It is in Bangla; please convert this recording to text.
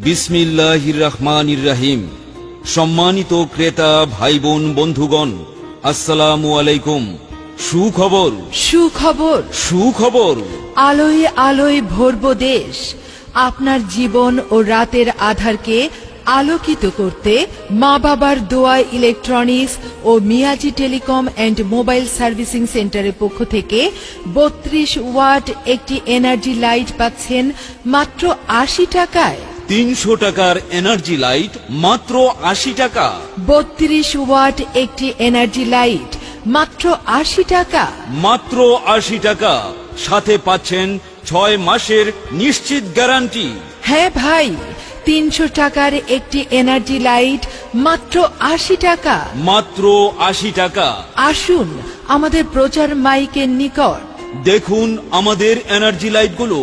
বিসমিল্লাহির রহমানির রহিম। সম্মানিত ক্রেতা ভাই বোন বন্ধুগণ, আসসালামু আলাইকুম। সুখবর সুখবর সুখবর আলোয় আলোয় ভরব দেশ। আপনার জীবন ও রাতের আধারকে আলোকিত করতে মা বাবার দোয়া ইলেকট্রনিক্স ও Miyaji telecom and mobile servicing সেন্টারের পক্ষ থেকে 32 ওয়াট একটি এনার্জি লাইট পাচ্ছেন মাত্র 80 টাকায়। 300 টাকার এনার্জি লাইট মাত্র 80 টাকা। 32 ওয়াট একটি এনার্জি লাইট মাত্র 80 টাকা। মাত্র 80 টাকা, সাথে পাচ্ছেন 6 মাসের নিশ্চিত গ্যারান্টি। হ্যাঁ ভাই, 300 টাকার একটি এনার্জি লাইট মাত্র 80 টাকা। মাত্র 80 টাকা। আসুন আমাদের প্রচার মাইকের নিকট দেখুন আমাদের এনার্জি লাইটগুলো।